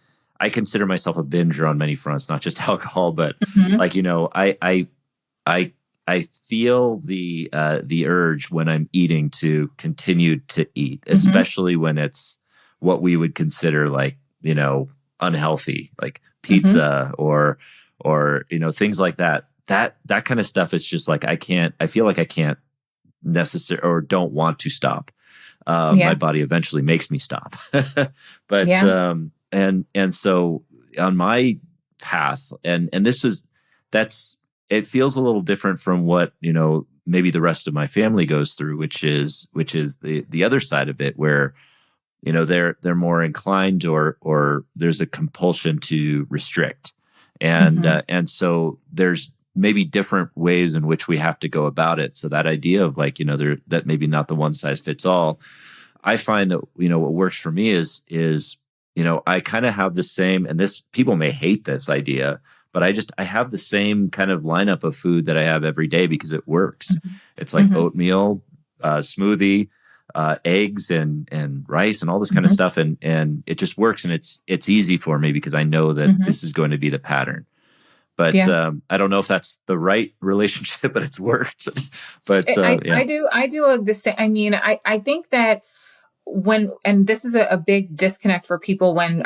S2: consider myself a binger on many fronts, not just alcohol, but like, I feel the urge when I'm eating to continue to eat, especially when it's what we would consider like, unhealthy, like
S1: Mm-hmm.
S2: pizza or things like that. That kind of stuff is just like I feel like I can't necessarily or don't want to stop. My
S1: Yeah.
S2: body eventually makes me stop. But
S1: Yeah.
S2: and so on my path, and that's it feels a little different from what maybe the rest of my family goes through, which is the other side of it, where they're more inclined, or there's a compulsion to restrict,
S1: Mm-hmm.
S2: and so there's maybe different ways in which we have to go about it. So that idea of like that maybe not the one size fits all. I find that what works for me is I kind of have the same, and this people may hate this idea, but I have the same kind of lineup of food that I have every day because it works. It's like
S1: Mm-hmm.
S2: oatmeal, smoothie, eggs and rice and all this kind of
S1: Mm-hmm.
S2: stuff, and it just works, and it's easy for me because I know that
S1: Mm-hmm.
S2: this is going to be the pattern. But
S1: Yeah.
S2: I don't know if that's the right relationship, but it's worked. But yeah,
S1: I do the same. I mean, I think that and this is a big disconnect for people when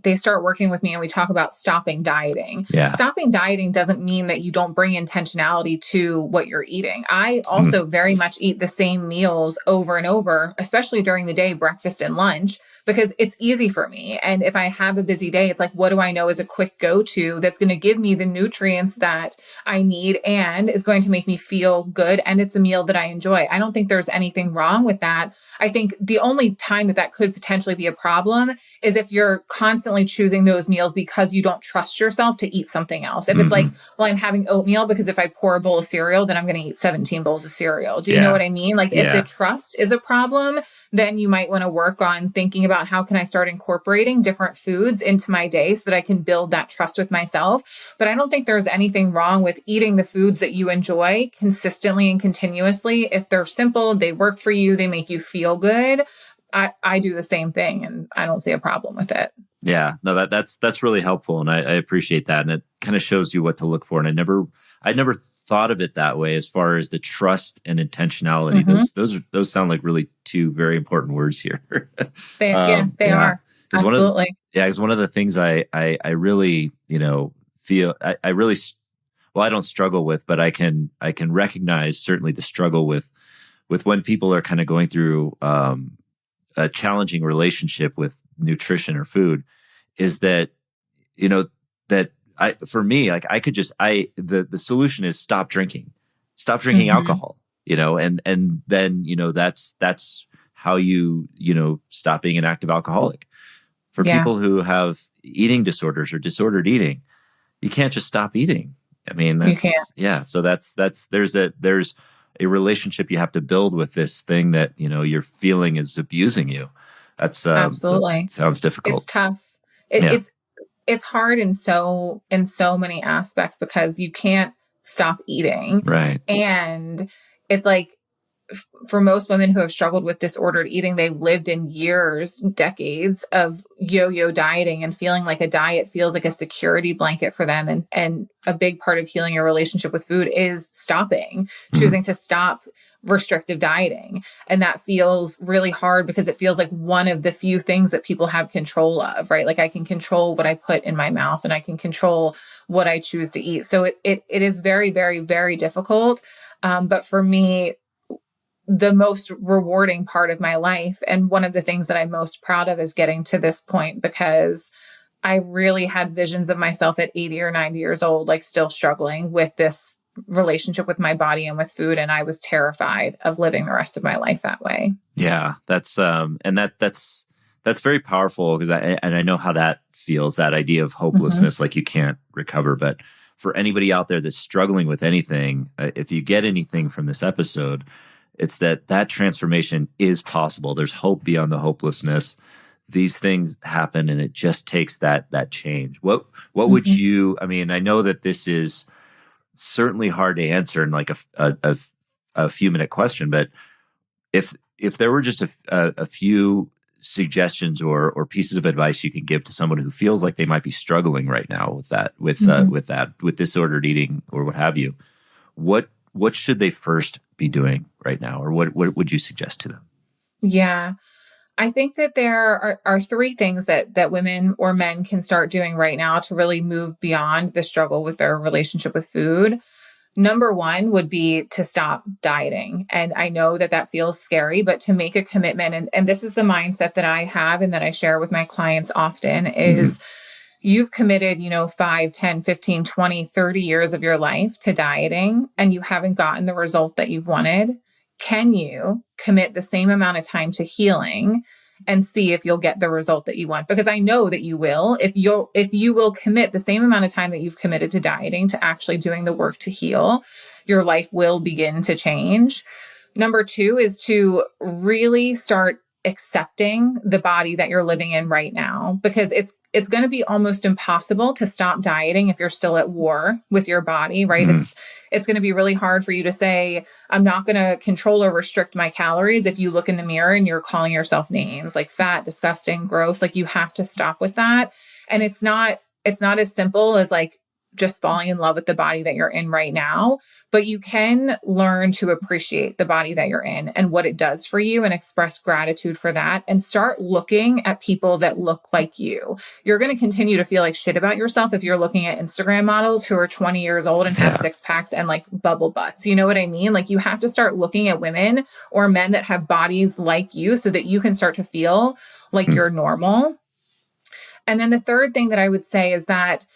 S1: they start working with me and we talk about stopping dieting.
S2: yeah,
S1: Stopping dieting doesn't mean that you don't bring intentionality to what you're eating. I
S2: Hmm.
S1: also very much eat the same meals over and over, especially during the day, breakfast and lunch, because it's easy for me. And if I have a busy day, it's like, what do I know is a quick go-to that's going to give me the nutrients that I need and is going to make me feel good. And it's a meal that I enjoy. I don't think there's anything wrong with that. I think the only time that could potentially be a problem is if you're constantly choosing those meals because you don't trust yourself to eat something else. If it's like,
S2: Hmm.
S1: well, I'm having oatmeal because if I pour a bowl of cereal, then I'm going to eat 17 bowls of cereal. Do you know
S2: Yeah,
S1: what I mean? Like if the
S2: yeah.
S1: trust is a problem, then you might want to work on thinking about how can I start incorporating different foods into my day so that I can build that trust with myself. But I don't think there's anything wrong with eating the foods that you enjoy consistently and continuously. If they're simple, they work for you, they make you feel good. I do the same thing and I don't see a problem with it.
S2: Yeah, no, that's really helpful, and I appreciate that, and it kind of shows you what to look for. And I never thought of it that way, as far as the trust and intentionality.
S1: Mm-hmm.
S2: Those sound like really two very important words here.
S1: They
S2: Yeah,
S1: are.
S2: because
S1: Absolutely.
S2: one of the things I really feel I really well, I don't struggle with, but I can recognize certainly the struggle with when people are kind of going through a challenging relationship with nutrition or food, is that you know that I for me, like, I could just I the solution is stop drinking
S1: Mm-hmm.
S2: alcohol, and then that's how you stop being an active alcoholic. For
S1: Yeah.
S2: people who have eating disorders or disordered eating, you can't just stop eating. I mean,
S1: You can't.
S2: that's yeah. So that's there's a relationship you have to build with this thing that you're feeling is abusing you. That's so
S1: Absolutely.
S2: sounds
S1: It's
S2: difficult.
S1: tough. It,
S2: Yeah.
S1: it's it's hard in so many aspects because you can't stop eating.
S2: Right.
S1: And it's like for most women who have struggled with disordered eating, they've lived in years, decades of yo-yo dieting and feeling like a diet feels like a security blanket for them. And a big part of healing your relationship with food is
S2: Mhm.
S1: choosing to stop restrictive dieting. And that feels really hard because it feels like one of the few things that people have control of, right? Like I can control what I put in my mouth and I can control what I choose to eat. So it is very, very, very difficult. But for me, the most rewarding part of my life. And one of the things that I'm most proud of is getting to this point because I really had visions of myself at 80 or 90 years old, like still struggling with this relationship with my body and with food. And I was terrified of living the rest of my life that way.
S2: Yeah, that's very powerful, because I know how that feels, that idea of
S1: Mm-hmm.
S2: hopelessness, like you can't recover. But for anybody out there that's struggling with anything, if you get anything from this episode, it's that transformation is possible. There's hope beyond the hopelessness. These things happen, and it just takes that change. What would
S1: Mm-hmm.
S2: you? I mean, I know that this is certainly hard to answer in like a few minute question, but if there were just a few suggestions or pieces of advice you can give to someone who feels like they might be struggling right now
S1: Mm-hmm.
S2: with disordered eating or what have you, what should they first be doing right now, or what would you suggest to them?
S1: Yeah. I think that there are three things that women or men can start doing right now to really move beyond the struggle with their relationship with food. Number one would be to stop dieting. And I know that that feels scary, but to make a commitment, and this is the mindset that I have and that I share with my clients often
S2: Mm-hmm.
S1: is you've committed, 5, 10, 15, 20, 30 years of your life to dieting and you haven't gotten the result that you've wanted. Can you commit the same amount of time to healing and see if you'll get the result that you want? Because I know that you will. If you will commit the same amount of time that you've committed to dieting to actually doing the work to heal, your life will begin to change. Number two is to really start accepting the body that you're living in right now, because it's going to be almost impossible to stop dieting if you're still at war with your body, right?
S2: Mm-hmm.
S1: It's going to be really hard for you to say, I'm not going to control or restrict my calories if you look in the mirror and you're calling yourself names like fat, disgusting, gross. Like you have to stop with that. And it's not as simple as like just falling in love with the body that you're in right now, but you can learn to appreciate the body that you're in and what it does for you and express gratitude for that and start looking at people that look like you. You're going to continue to feel like shit about yourself if you're looking at Instagram models who are 20 years old and have
S2: Yeah.
S1: six packs and like bubble butts. You know what I mean? Like you have to start looking at women or men that have bodies like you so that you can start to feel like you're normal. And then the third thing that I would say is that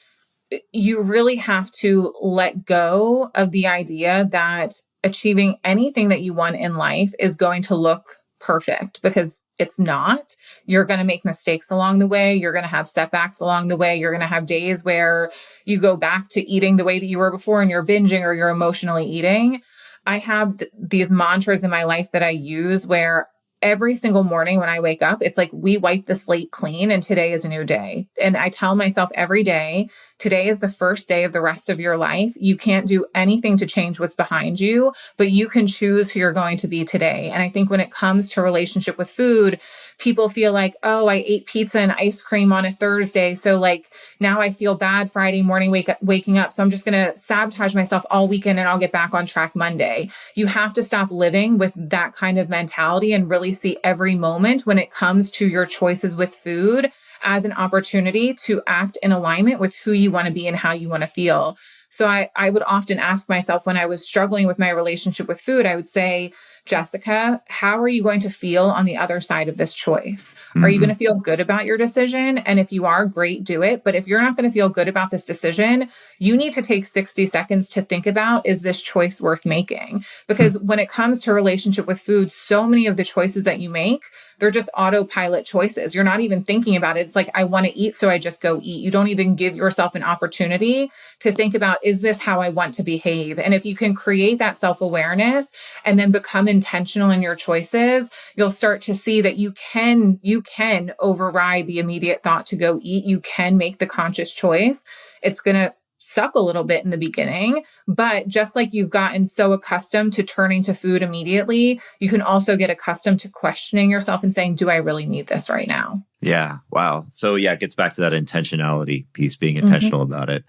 S1: you really have to let go of the idea that achieving anything that you want in life is going to look perfect, because it's not. You're going to make mistakes along the way. You're going to have setbacks along the way. You're going to have days where you go back to eating the way that you were before and you're binging or you're emotionally eating. I have these mantras in my life that I use where every single morning when I wake up, it's like we wipe the slate clean and today is a new day. And I tell myself every day, today is the first day of the rest of your life. You can't do anything to change what's behind you, but you can choose who you're going to be today. And I think when it comes to relationship with food, people feel like, oh, I ate pizza and ice cream on a Thursday. So like now I feel bad Friday morning waking up. So I'm just going to sabotage myself all weekend and I'll get back on track Monday. You have to stop living with that kind of mentality and really see every moment when it comes to your choices with food as an opportunity to act in alignment with who you want to be and how you want to feel. So I would often ask myself when I was struggling with my relationship with food, I would say, Jessica, how are you going to feel on the other side of this choice? Are you
S2: Mm-hmm.
S1: going to feel good about your decision? And if you are, great, do it. But if you're not going to feel good about this decision, you need to take 60 seconds to think about, is this choice worth making? Because when it comes to relationship with food, so many of the choices that you make, they're just autopilot choices. You're not even thinking about it. It's like, I want to eat, so I just go eat. You don't even give yourself an opportunity to think about, is this how I want to behave? And if you can create that self-awareness and then become intentional in your choices, you'll start to see that you can override the immediate thought to go eat. You can make the conscious choice. It's going to suck a little bit in the beginning, but just like you've gotten so accustomed to turning to food immediately, you can also get accustomed to questioning yourself and saying, do I really need this right now?
S2: Yeah. Wow. So yeah, it gets back to that intentionality piece, being
S1: Mm-hmm.
S2: intentional about it.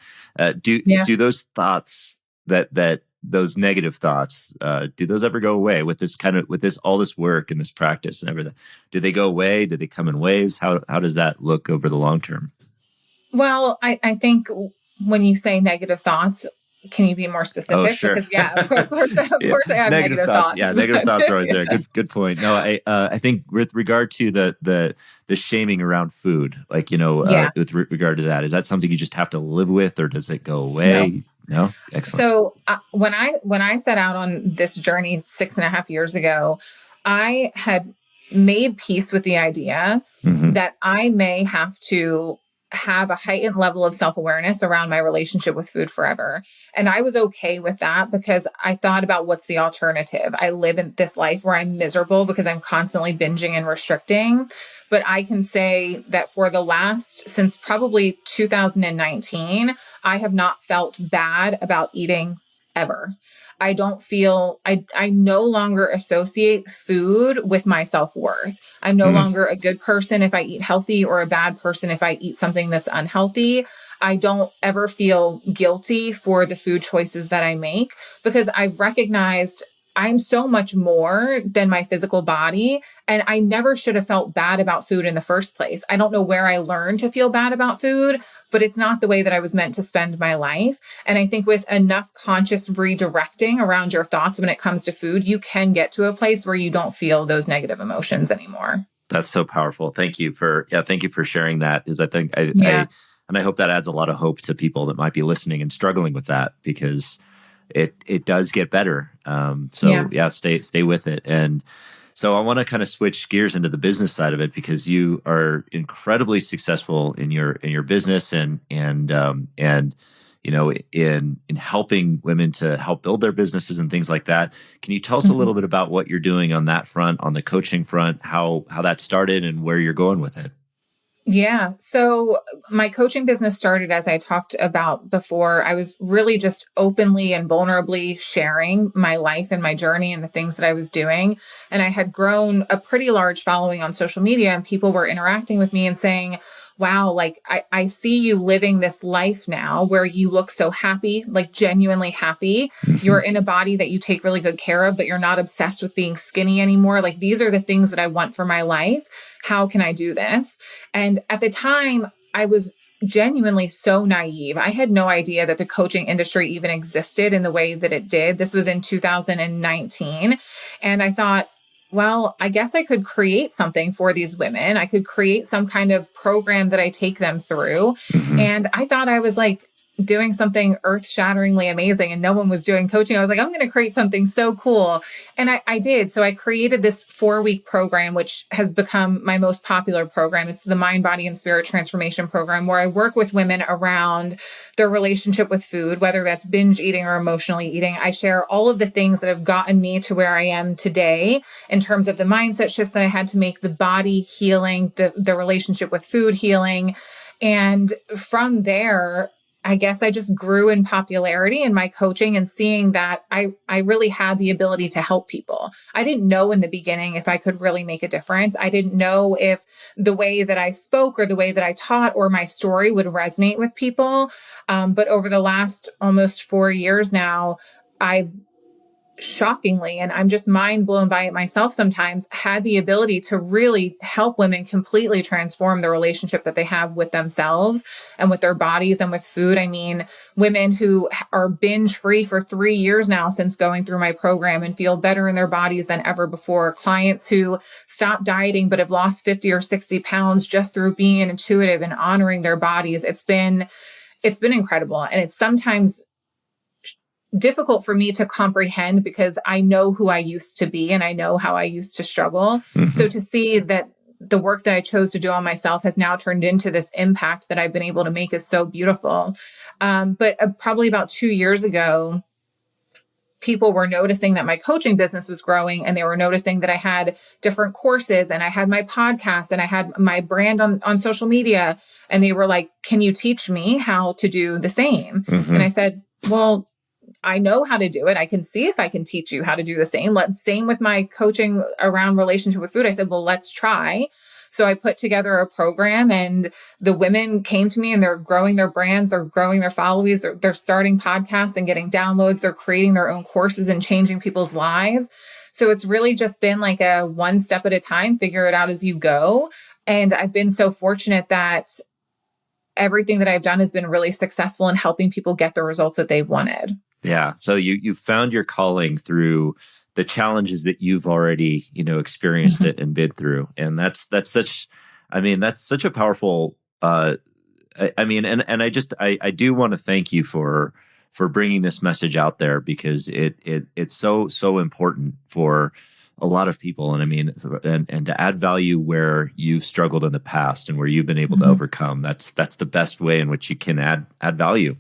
S2: Do
S1: Yeah.
S2: do those thoughts that those negative thoughts, do those ever go away with this all this work and this practice and everything? Do they go away? Do they come in waves? How does that look over the long term?
S1: Well, I think when you say negative thoughts, can you be more
S2: Oh,
S1: specific?
S2: sure.
S1: Because yeah, of course,
S2: Yeah.
S1: I have
S2: Negative
S1: negative
S2: thoughts.
S1: thoughts.
S2: Yeah, negative
S1: But
S2: thoughts are always there. Good point. No, I think with regard to the shaming around food, like
S1: yeah,
S2: with regard to that, is that something you just have to live with, or does it go
S1: no.
S2: away? No, excellent.
S1: So when I set out on this journey 6.5 years ago, I had made peace with the idea
S2: Mm-hmm.
S1: that I may have to have a heightened level of self-awareness around my relationship with food forever. And I was okay with that because I thought about, what's the alternative? I live in this life where I'm miserable because I'm constantly binging and restricting. But I can say that since probably 2019, I have not felt bad about eating ever. I no longer associate food with my self-worth. I'm no
S2: Mm-hmm.
S1: longer a good person if I eat healthy or a bad person if I eat something that's unhealthy. I don't ever feel guilty for the food choices that I make because I've recognized I'm so much more than my physical body. And I never should have felt bad about food in the first place. I don't know where I learned to feel bad about food, but it's not the way that I was meant to spend my life. And I think with enough conscious redirecting around your thoughts when it comes to food, you can get to a place where you don't feel those negative emotions anymore.
S2: That's so powerful. Thank you for sharing that. Is I think
S1: Yeah.
S2: and I hope that adds a lot of hope to people that might be listening and struggling with that, because it does get better. So
S1: Yes.
S2: yeah, stay with it. And so I want to kind of switch gears into the business side of it, because you are incredibly successful in your business and in helping women to help build their businesses and things like that. Can you tell us a
S1: Mhm.
S2: little bit about what you're doing on that front, on the coaching front, how that started and where you're going with it?
S1: Yeah. So my coaching business started, as I talked about before. I was really just openly and vulnerably sharing my life and my journey and the things that I was doing. And I had grown a pretty large following on social media, and people were interacting with me and saying, wow, like I see you living this life now where you look so happy, like genuinely happy. You're in a body that you take really good care of, but you're not obsessed with being skinny anymore. Like, these are the things that I want for my life. How can I do this? And at the time, I was genuinely so naive. I had no idea that the coaching industry even existed in the way that it did. This was in 2019. And I thought, well, I guess I could create something for these women. I could create some kind of program that I take them through.
S2: Mhm.
S1: And I thought I was like doing something earth-shatteringly amazing, and no one was doing coaching. I was like, I'm going to create something so cool. And I did. So I created this 4-week program, which has become my most popular program. It's the Mind, Body, and Spirit Transformation Program, where I work with women around their relationship with food, whether that's binge eating or emotionally eating. I share all of the things that have gotten me to where I am today in terms of the mindset shifts that I had to make, the body healing, the relationship with food healing. And from there, I guess I just grew in popularity in my coaching, and seeing that I really had the ability to help people. I didn't know in the beginning if I could really make a difference. I didn't know if the way that I spoke or the way that I taught or my story would resonate with people. But over the last almost 4 years now, I've shockingly, and I'm just mind blown by it myself sometimes, had the ability to really help women completely transform the relationship that they have with themselves and with their bodies and with food. I mean, women who are binge free for 3 years now since going through my program and feel better in their bodies than ever before. Clients who stop dieting but have lost 50 or 60 pounds just through being intuitive and honoring their bodies. It's been incredible. And it's sometimes difficult for me to comprehend, because I know who I used to be and I know how I used to struggle. So to see that the work that I chose to do on myself has now turned into this impact that I've been able to make is so beautiful. But probably about 2 years ago, people were noticing that my coaching business was growing, and they were noticing that I had different courses and I had my podcast and I had my brand on social media. And they were like, can you teach me how to do the same? And I said, well, I know how to do it. I can see if I can teach you how to do the same. Same with my coaching around relationship with food. I said, well, let's try. So I put together a program, and the women came to me, and they're growing their brands, they're growing their followers, they're starting podcasts and getting downloads, they're creating their own courses and changing people's lives. So it's really just been like a one step at a time, figure it out as you go. And I've been so fortunate that everything that I've done has been really successful in helping people get the results that they've wanted.
S2: Yeah. So you found your calling through the challenges that you've already, experienced it and been through. And that's such, that's such a powerful, I do want to thank you for bringing this message out there, because it's so important for a lot of people. And to add value where you've struggled in the past and where you've been able to overcome, that's the best way in which you can add value.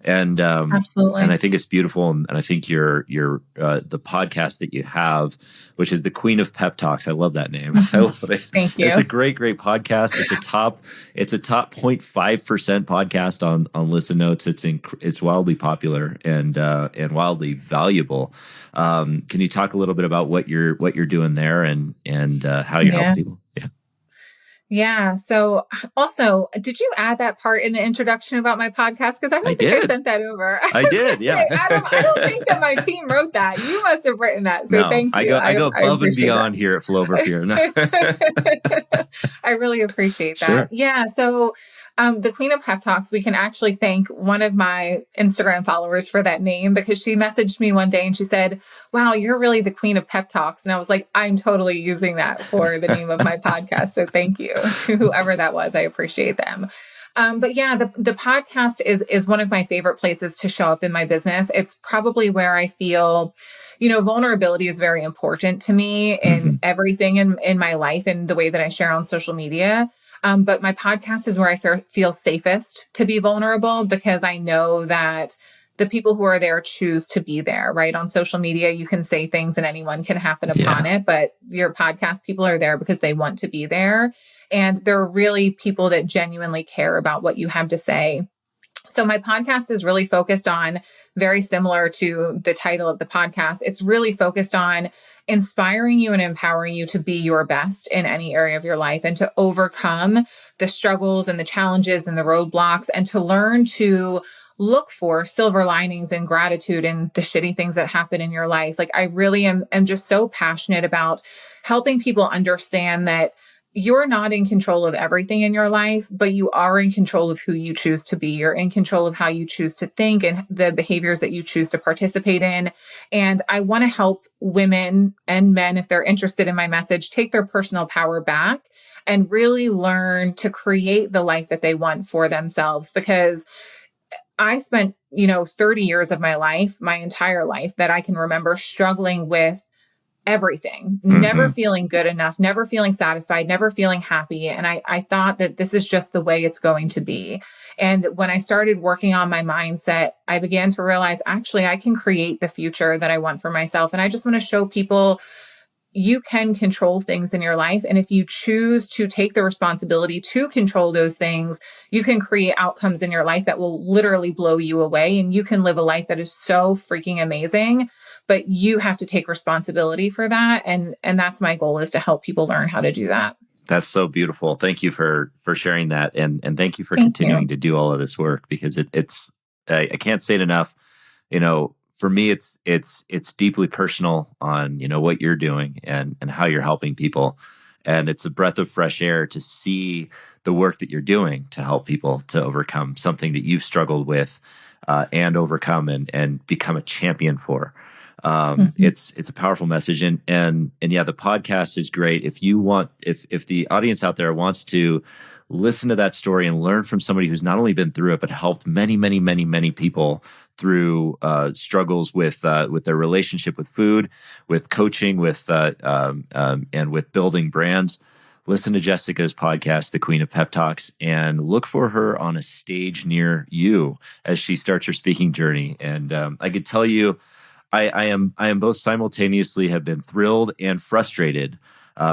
S2: And
S1: Absolutely.
S2: and I think it's beautiful, and I think your the podcast that you have, which is the Queen of Pep Talks. I love that name. I love it.
S1: Thank you.
S2: It's a great podcast. It's a top 0.5% podcast on Listen Notes. It's wildly popular and wildly valuable. Can you talk a little bit about what you're doing there and how you help people? Yeah.
S1: Yeah. So also, did you add that part in the introduction about my podcast? Because I
S2: I
S1: don't think I
S2: did.
S1: sent that over. I
S2: I
S1: was
S2: did.
S1: gonna say,
S2: Yeah.
S1: I don't think that my team wrote that. You must have written that. So
S2: No,
S1: thank
S2: I
S1: you.
S2: go I go
S1: I
S2: above and
S1: appreciate
S2: beyond here at Flow Over Fear. No.
S1: that. I really appreciate that.
S2: Sure.
S1: Yeah. So the Queen of Pep Talks, we can actually thank one of my Instagram followers for that name, because she messaged me one day and she said, wow, you're really the Queen of Pep Talks. And I was like, I'm totally using that for the name of my podcast. So thank you to whoever that was. I appreciate them. But yeah, the podcast is one of my favorite places to show up in my business. It's probably where I feel, vulnerability is very important to me in everything in my life and the way that I share on social media. But my podcast is where I feel safest to be vulnerable, because I know that the people who are there choose to be there, right? On social media, you can say things and anyone can happen upon
S2: Yeah.
S1: it, but your podcast people are there because they want to be there. And they're really people that genuinely care about what you have to say. So my podcast is really focused on, very similar to the title of the podcast, it's really focused on inspiring you and empowering you to be your best in any area of your life and to overcome the struggles and the challenges and the roadblocks, and to learn to look for silver linings and gratitude in the shitty things that happen in your life. Like, I really am just so passionate about helping people understand that you're not in control of everything in your life, but you are in control of who you choose to be. You're in control of how you choose to think and the behaviors that you choose to participate in. And I want to help women and men, if they're interested in my message, take their personal power back and really learn to create the life that they want for themselves. Because I spent, 30 years of my life, my entire life that I can remember, struggling with everything, never feeling good enough, never feeling satisfied, never feeling happy. And I thought that this is just the way it's going to be. And when I started working on my mindset, I began to realize, actually, I can create the future that I want for myself. And I just want to show people, you can control things in your life. And if you choose to take the responsibility to control those things, you can create outcomes in your life that will literally blow you away. And you can live a life that is so freaking amazing, but you have to take responsibility for that. And that's my goal, is to help people learn how to do that.
S2: That's so beautiful. Thank you for sharing that. And thank you for
S1: Thank
S2: continuing
S1: you.
S2: to do all of this work, because I can't say it enough. For me, it's deeply personal on, what you're doing and how you're helping people. And it's a breath of fresh air to see the work that you're doing to help people to overcome something that you've struggled with, and overcome and become a champion for. It's a powerful message. And yeah, the podcast is great. If the audience out there wants to listen to that story and learn from somebody who's not only been through it, but helped many, many, many, many people through struggles with their relationship with food, with coaching, and with building brands, listen to Jessica's podcast, The Queen of Pep Talks, and look for her on a stage near you as she starts her speaking journey. And I could tell you, I am both simultaneously have been thrilled and frustrated,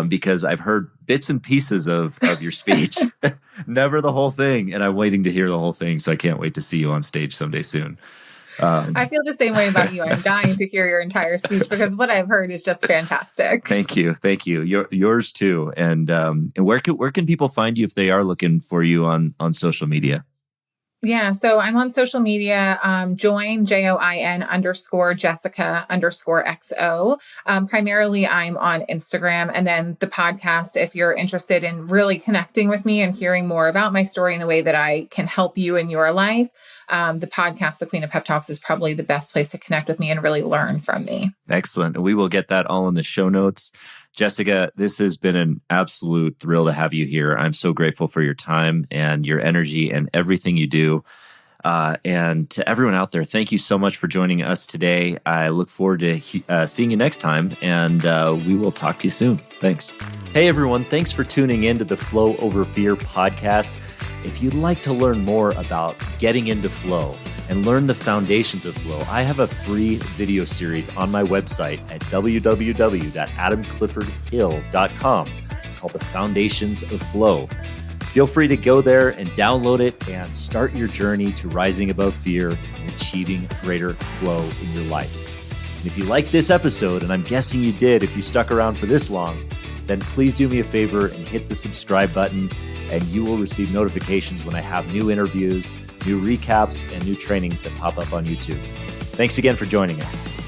S2: because I've heard bits and pieces of your speech, never the whole thing, and I'm waiting to hear the whole thing. So I can't wait to see you on stage someday soon.
S1: I feel the same way about you. I'm dying to hear your entire speech, because what I've heard is just fantastic.
S2: Thank you. Yours too. And where can people find you if they are looking for you on social media?
S1: Yeah. So I'm on social media, join JOIN_Jessica_XO. Primarily I'm on Instagram, and then the podcast, if you're interested in really connecting with me and hearing more about my story and the way that I can help you in your life, the podcast, The Queen of Pep Talks, is probably the best place to connect with me and really learn from me.
S2: Excellent. We will get that all in the show notes. Jessica, this has been an absolute thrill to have you here. I'm so grateful for your time and your energy and everything you do. And to everyone out there, thank you so much for joining us today. I look forward to seeing you next time, and we will talk to you soon. Thanks. Hey, everyone. Thanks for tuning in to the Flow Over Fear podcast. If you'd like to learn more about getting into flow and learn the foundations of flow, I have a free video series on my website at www.adamcliffordhill.com called The Foundations of Flow. Feel free to go there and download it and start your journey to rising above fear and achieving greater flow in your life. And if you like this episode, and I'm guessing you did if you stuck around for this long, then please do me a favor and hit the subscribe button, and you will receive notifications when I have new interviews, new recaps, and new trainings that pop up on YouTube. Thanks again for joining us.